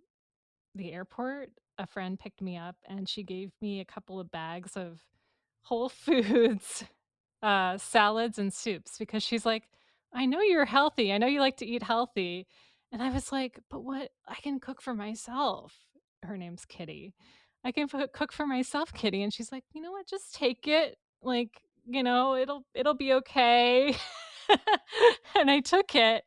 the airport, a friend picked me up and she gave me a couple of bags of Whole Foods salads and soups because she's like, "I know you're healthy. I know you like to eat healthy." And I was like, "But what? I can cook for myself." Her name's Kitty. "I can cook for myself, Kitty." And she's like, "You know what? Just take it. Like, it'll be okay." And I took it,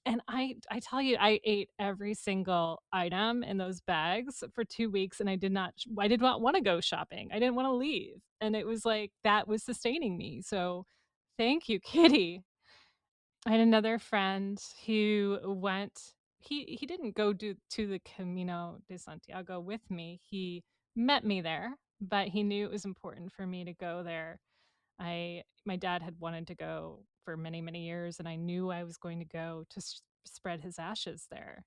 and I tell you, I ate every single item in those bags for 2 weeks, and I did not wanna go shopping. I didn't wanna leave, and it was like that was sustaining me, so thank you, Kitty. I had another friend who went he didn't go to the Camino de Santiago with me. He met me there, but he knew it was important for me to go there. I My dad had wanted to go for many, many years, and I knew I was going to go to spread his ashes there.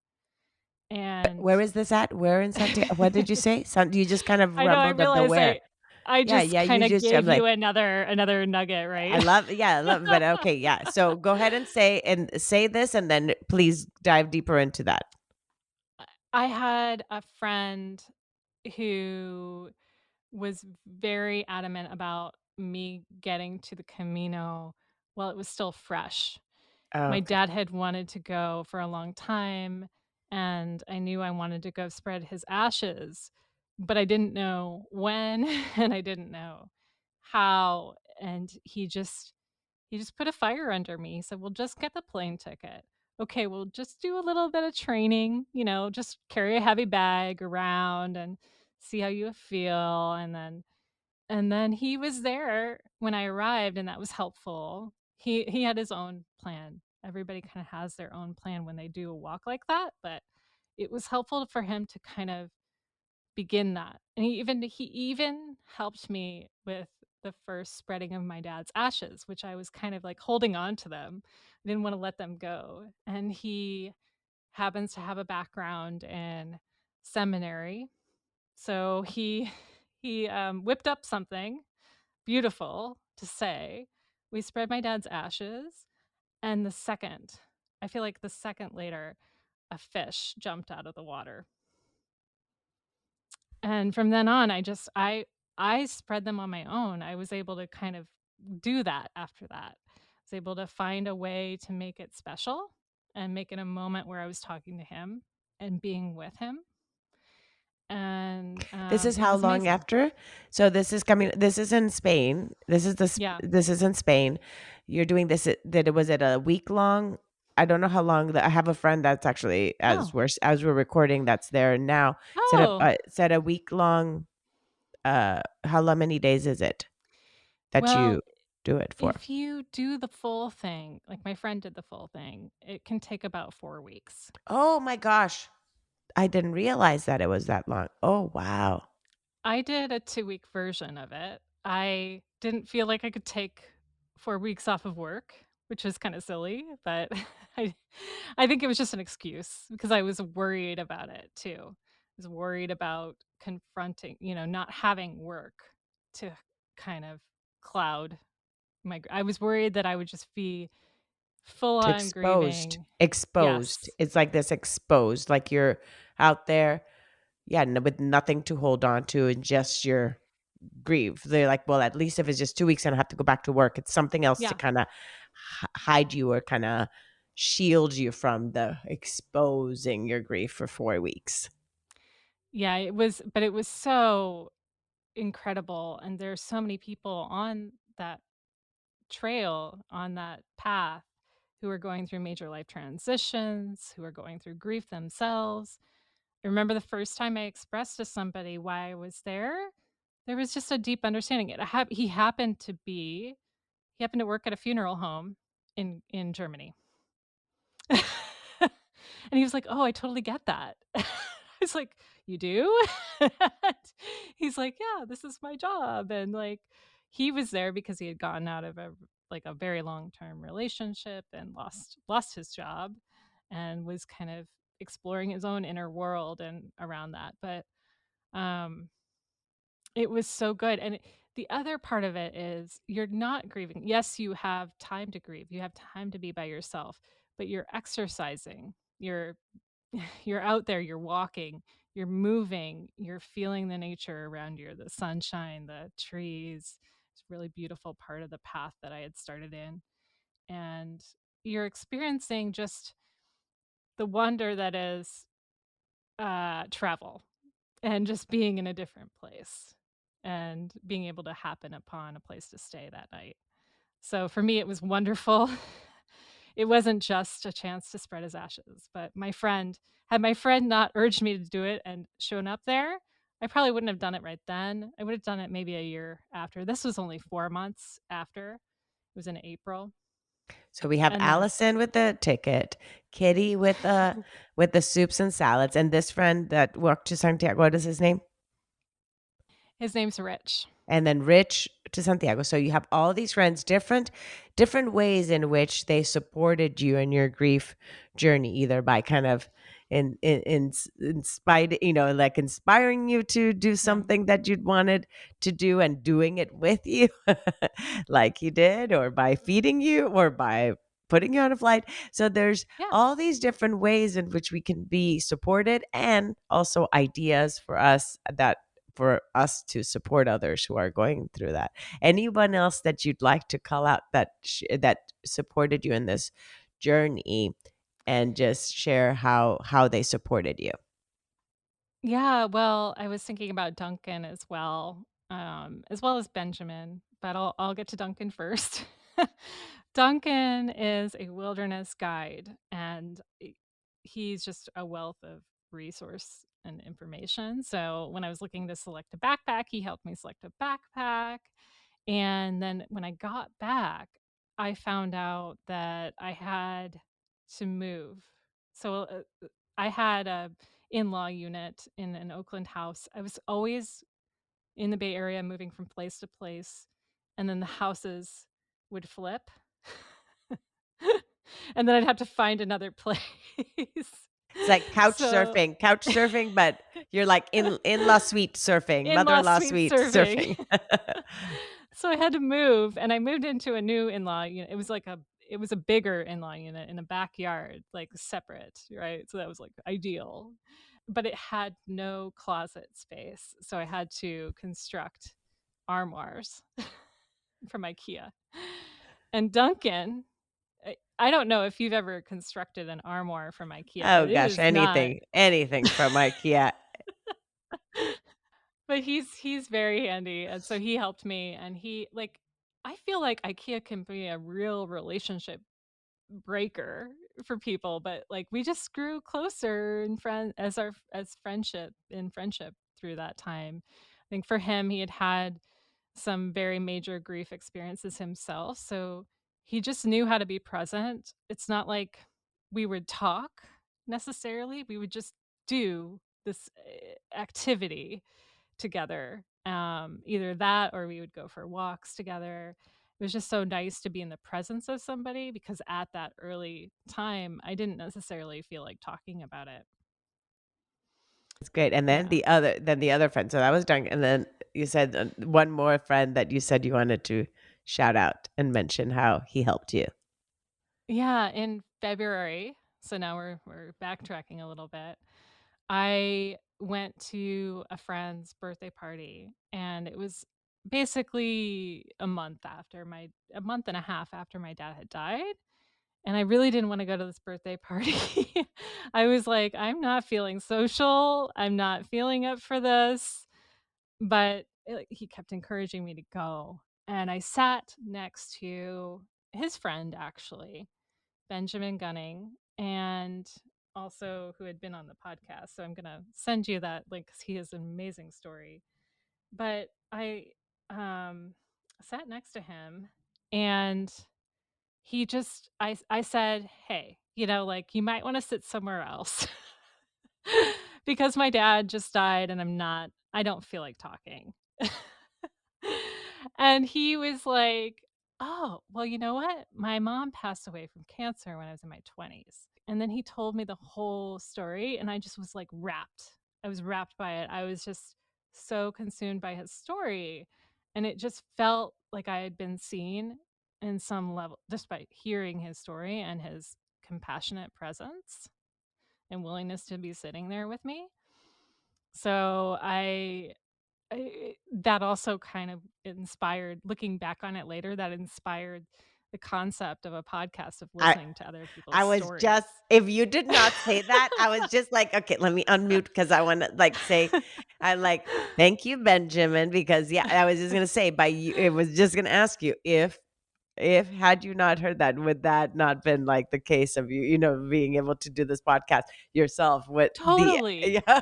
And Where is this at? Where in Santiago? What did you say? You just kind of I know I rumbled of the realize where. I Yeah, just yeah. You kinda just, I'm gave like, you another nugget, right? I love, but okay, yeah. So go ahead and say this, and then please dive deeper into that. I had a friend who was very adamant about me getting to the Camino while it was still fresh. Oh, My okay. dad had wanted to go for a long time, and I knew I wanted to go spread his ashes, but I didn't know when, and I didn't know how, and he just put a fire under me. He said, "Well, just get the plane ticket." "Okay, well, just do a little bit of training, just carry a heavy bag around and see how you feel," and then he was there when I arrived, and that was helpful. He had his own plan. Everybody kinda has their own plan when they do a walk like that, but it was helpful for him to kind of begin that. And he even helped me with the first spreading of my dad's ashes, which I was kind of like holding on to them. I didn't wanna let them go. And he happens to have a background in seminary, so he whipped up something beautiful to say. We spread my dad's ashes, and I feel like the second later, a fish jumped out of the water. And from then on, I spread them on my own. I was able to kind of do that after that. I was able to find a way to make it special and make it a moment where I was talking to him and being with him, and, This is it how was long amazing. after? So this is coming. This is in Spain. Yeah. This is in Spain. You're doing this. That it was it a week long? I don't know how long that I have a friend that's actually Oh. as we're recording that's there now. Oh. Said a week long. How long? Many days is it that Well, you do it for? if you do the full thing, like my friend did the full thing, it can take about 4 weeks. Oh my gosh, I didn't realize that it was that long. Oh wow. I did a 2-week version of it. I didn't feel like I could take 4 weeks off of work, which was kinda silly, but I I think it was just an excuse because I was worried about it too. I was worried about confronting, not having work to kind of cloud I was worried that I would just be full on Exposed. grieving. Exposed. Yes. It's like this exposed, like you're out there, yeah, with nothing to hold on to and just your grieve. They're like, well, at least if it's just 2 weeks and I have to go back to work, it's something else to Yeah. kind of hide you or kind of shield you from the exposing your grief for 4 weeks. Yeah, it was so incredible, and there's so many people on that trail, on that path, who are going through major life transitions, who are going through grief themselves. I remember the first time I expressed to somebody why I was there was just a deep understanding. He happened to work at a funeral home in Germany. And he was like, "Oh, I totally get that." I was like, "You do?" He's like, "Yeah, this is my job." And, like, he was there because he had gotten out of a very long-term relationship and lost his job and was kind of exploring his own inner world and around that. But, um it was so good, and the other part of it is you're not grieving. Yes, you have time to grieve, you have time to be by yourself, but you're exercising. You're out there, you're walking, you're moving, you're feeling the nature around you, the sunshine, the trees. It's a really beautiful part of the path that I had started in, and you're experiencing just the wonder that is, travel. And just being in a different place and being able to happen upon a place to stay that night. So for me, it was wonderful. It wasn't just a chance to spread his ashes, but had my friend not urged me to do it and shown up there, I probably wouldn't have done it right then. I would have done it maybe a year after. This was only 4 months after. It was in April. So we have And then Allison with the ticket, Kitty with the soups and salads, and this friend that walked to Santiago. What is his name? his name's Rich. And then Rich to Santiago. So you have all these friends, different ways in which they supported you in your grief journey, either by kind of inspired, like inspiring you to do Yeah. something that you'd wanted to do and doing it with you, like he did, or by feeding you, or by putting you on a flight. So there's Yeah. all these different ways in which we can be supported, and also ideas for us to support others who are going through that. Anyone else that you'd like to call out that supported you in this journey, and just share how they supported you? Yeah, well, I was thinking about Duncan as well as Benjamin, but I'll get to Duncan first. Duncan is a wilderness guide, and he's just a wealth of resource and information. So when I was looking to select a backpack, he helped me select a backpack. And then when I got back, I found out that I had to move. So I had a in-law unit in an Oakland house. I was always in the Bay Area moving from place to place, and then the houses would flip. And then I'd have to find another place. It's like So couch surfing, but you're like in-law suite surfing, in-law mother-in-law suite suite surfing. surfing. So I had to move, and I moved into a new in-law unit. It was a bigger in-law unit in a backyard, like separate, right? So that was like ideal. But it had no closet space, so I had to construct armoires from IKEA. And Duncan, I don't know if you've ever constructed an armoire from IKEA, Oh but it gosh, is not. anything from IKEA. But he's very handy, and so he helped me, and I feel like IKEA can be a real relationship breaker for people, but like we just grew closer in friendship through that time. I think for him, he had had some very major grief experiences himself, so he just knew how to be present. It's not like we would talk necessarily, we would just do this activity together. Either that or we would go for walks together. It was just so nice to be in the presence of somebody because at that early time, I didn't necessarily feel like talking about it. That's great. And then Yeah. the other friend. So that was done. And then you said one more friend that you said you wanted to shout out and mention how he helped you. Yeah, in February, so now we're backtracking a little bit. I went to a friend's birthday party and it was basically a month and a half after my dad had died. And I really didn't want to go to this birthday party. I was like, I'm not feeling social. I'm not feeling up for this. But he kept encouraging me to go. And I sat next to his friend, actually, Benjamin Gunning, and also who had been on the podcast. So I'm going to send you that link because he has an amazing story. But I sat next to him and I said, "Hey, like you might want to sit somewhere else." Because my dad just died and I don't feel like talking. And he was like, "Oh, well, you know what? My mom passed away from cancer when I was in my 20s." And then he told me the whole story and I just was like wrapped. I was wrapped by it. I was just so consumed by his story and it just felt like I had been seen in some level just by hearing his story and his compassionate presence and willingness to be sitting there with me. So that also kind of inspired, looking back on it later, that inspired the concept of a podcast of I listening to other people's I was stories. just if you did not say that, I was just like, okay, let me unmute because I want to like say I like thank you, Benjamin, because yeah, I was just gonna say by you it was just gonna ask you if had you not heard that, would that not been like the case of being able to do this podcast yourself with the Totally. yeah.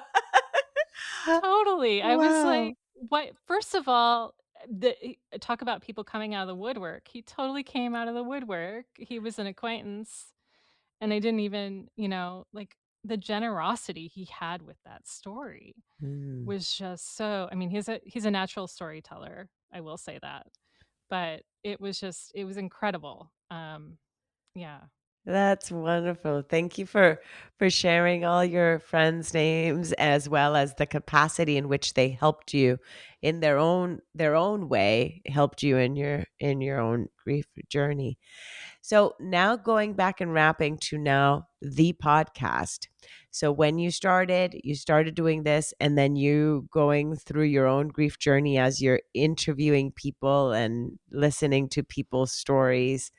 Totally. I was Wow. like, what? First of all, talk about people coming out of the woodwork. He totally came out of the woodwork. He was an acquaintance, and I didn't even, like the generosity he had with that story Mm. was just so. I mean, he's a natural storyteller. I will say that, but it was incredible. Yeah. That's wonderful. Thank you for sharing all your friends' names as well as the capacity in which they helped you in their own way, helped you in your own grief journey. So now going back and wrapping to now the podcast. So when you started doing this and then you going through your own grief journey as you're interviewing people and listening to people's stories.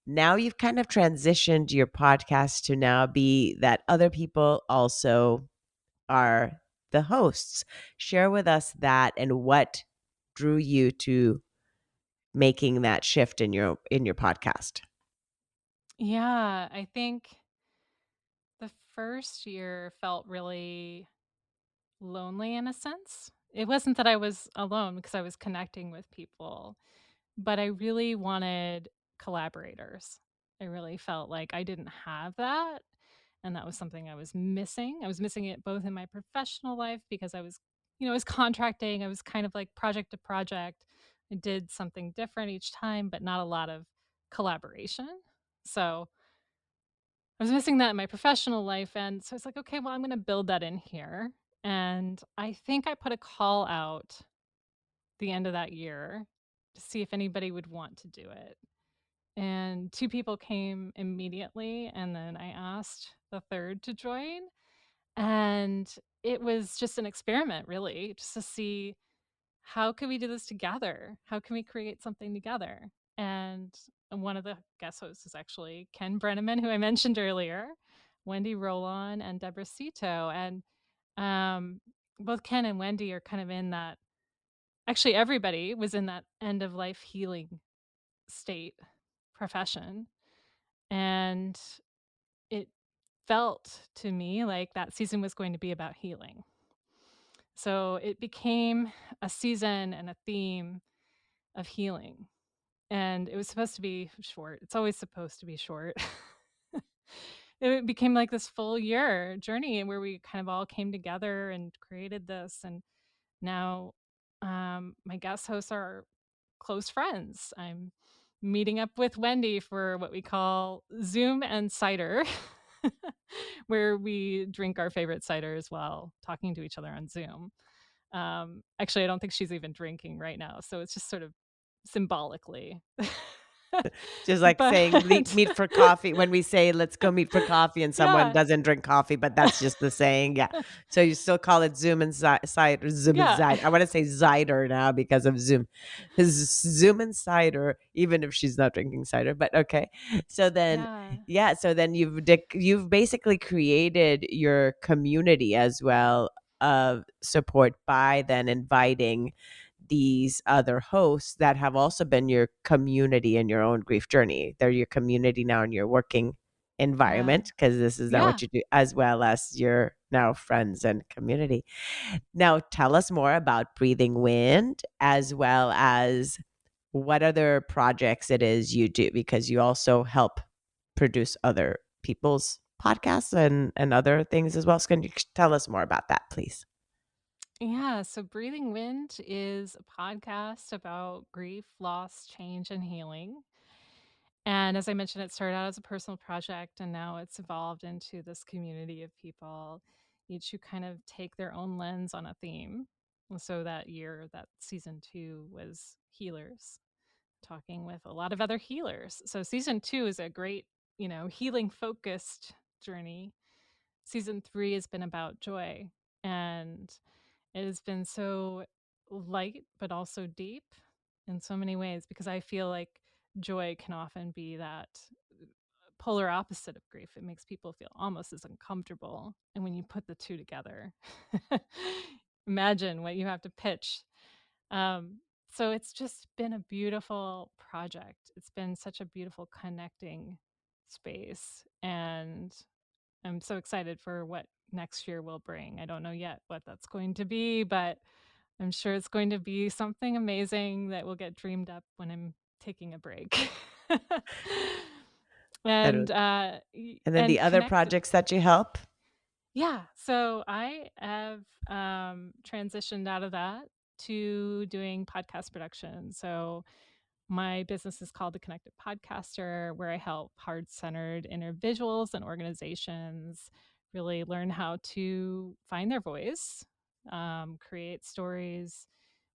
Now you've kind of transitioned your podcast to now be that other people also are the hosts. Share with us that and what drew you to making that shift in your podcast. Yeah. I think the first year felt really lonely in a sense. It wasn't that I was alone because I was connecting with people, but I really wanted collaborators. I really felt like I didn't have that. And that was something I was missing. I was missing it both in my professional life because I was contracting. I was kind of like project to project. I did something different each time, but not a lot of collaboration. So I was missing that in my professional life, and so I was like, "Okay, well, I'm gonna build that in here." And I think I put a call out the end of that year to see if anybody would want to do it. And 2 people came immediately, and then I asked the 3rd to join, and it was just an experiment, really, just to see how can we do this together? How can we create something together? And one of the guest hosts is actually Ken Brenneman, who I mentioned earlier, Wendy Rolon, and Deborah Cito. And um, both Ken and Wendy are kind of in that. Actually, everybody was in that end of life healing state profession. And felt to me like that season was going to be about healing. So it became a season and a theme of healing. And it was supposed to be short. It's always supposed to be short. It became like this full year journey where we kind of all came together and created this. And now my guest hosts are close friends. I'm meeting up with Wendy for what we call Zoom and cider, where we drink our favorite ciders while talking to each other on Zoom. Actually, I don't think she's even drinking right now, so it's just sort of symbolically. Just like saying But meet for coffee when we say let's go meet for coffee and someone yeah. doesn't drink coffee, but that's just the saying. Yeah. So you still call it Zoom and cider, Zoom and Yeah. cider. I want to say cider now because of Zoom. Zoom and cider, even if she's not drinking cider, but okay. So then, Yeah. yeah. So then you've basically created your community as well of support by then inviting these other hosts that have also been your community in your own grief journey. They're your community now in your working Yeah. environment because this is not Yeah. what you do, as well as your now friends and community. Now, tell us more about Breathing Wind, as well as what other projects it is you do, because you also help produce other people's podcasts and other things as well. So can you tell us more about that, please? Yeah. So Breathing Wind is a podcast about grief, loss, change, and healing. And as I mentioned, it started out as a personal project and now it's evolved into this community of people, each who kind of take their own lens on a theme. And so that year, that season 2 was healers, talking with a lot of other healers. So season 2 is a great, healing focused journey. Season 3 has been about joy, and it has been so light but also deep in so many ways, because I feel like joy can often be that polar opposite of grief. It makes people feel almost as uncomfortable. And when you put the two together, imagine what you have to pitch. Um, so it's just been a beautiful project. It's been such a beautiful connecting space. And I'm so excited for what next year will bring. I don't know yet what that's going to be, but I'm sure it's going to be something amazing that will get dreamed up when I'm taking a break. And and and then the and other connect. projects that you help. Yeah, so I have transitioned out of that to doing podcast production. So my business is called The Connected Podcaster, where I help heart centered individuals and organizations really learn how to find their voice, create stories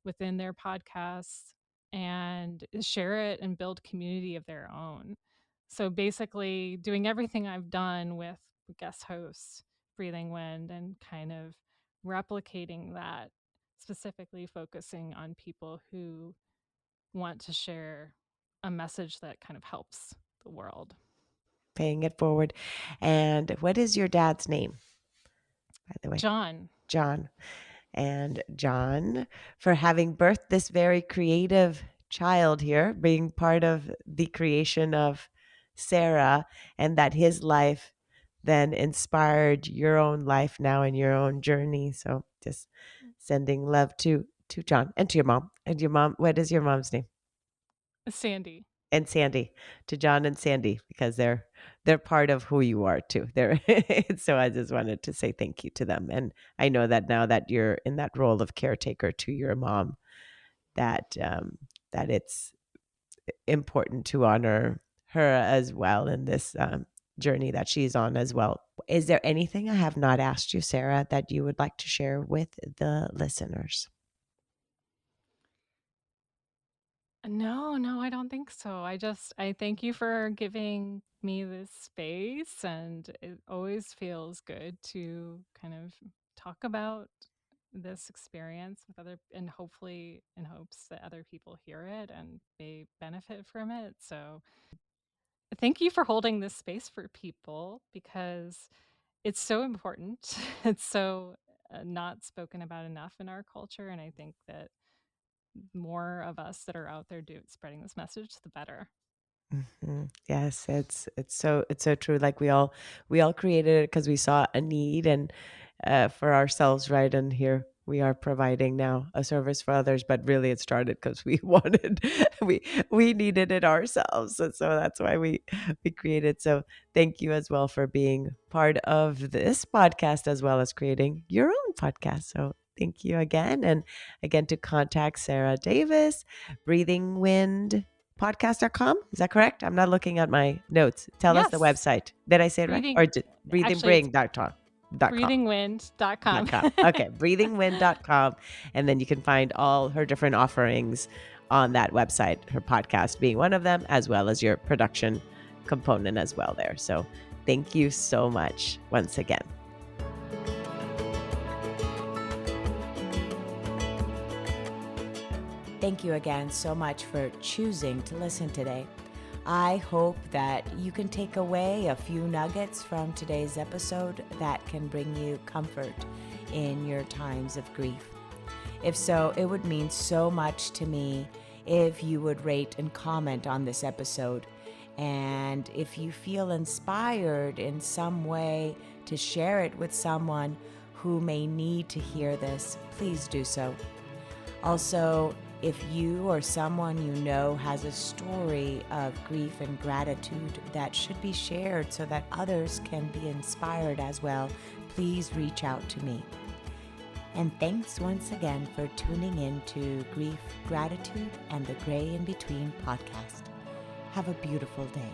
within their podcasts, and share it and build community of their own. So basically, doing everything I've done with guest hosts, Breathing Wind, and kind of replicating that, specifically focusing on people who want to share a message that kind of helps the world. Paying it forward. And what is your dad's name, by the way? John. John. And John, for having birthed this very creative child here, being part of the creation of Sarah, and that his life then inspired your own life now and your own journey. So just sending love to John and to your mom. And your mom, what is your mom's name? Sandy. And Sandy, to John and Sandy, because they're part of who you are too. They're so I just wanted to say thank you to them. And I know that now that you're in that role of caretaker to your mom, that that it's important to honor her as well in this journey that she's on as well. Is there anything I have not asked you, Sarah, that you would like to share with the listeners? No, no, I don't think so. I thank you for giving me this space, and it always feels good to kind of talk about this experience with other, and hopefully in hopes that other people hear it and they benefit from it. So thank you for holding this space for people, because it's so important. It's so not spoken about enough in our culture, and I think that more of us that are out there spreading this message, the better. Yes, it's so true. Like we all created it because we saw a need and for ourselves, right? And here we are providing now a service for others, but really it started because we wanted we we needed it ourselves, and so that's why we created. So thank you as well for being part of this podcast as well as creating your own podcast. So thank you again, and again to contact Sarah Davis, Breathing Wind podcast.com. Is that correct? I'm not looking at my notes. Tell us the Yes. website. Did I say it right? Breathing, Or actually, it's breathingbring.com. .com. breathingwind.com. .com. Okay, breathingwind.com. And then you can find all her different offerings on that website, her podcast being one of them, as well as your production component as well there. So thank you so much once again. Thank you again so much for choosing to listen today. I hope that you can take away a few nuggets from today's episode that can bring you comfort in your times of grief. If so, it would mean so much to me if you would rate and comment on this episode. And if you feel inspired in some way to share it with someone who may need to hear this, please do so. Also, if you or someone you know has a story of grief and gratitude that should be shared so that others can be inspired as well, please reach out to me. And thanks once again for tuning in to Grief, Gratitude, and the Gray in Between podcast. Have a beautiful day.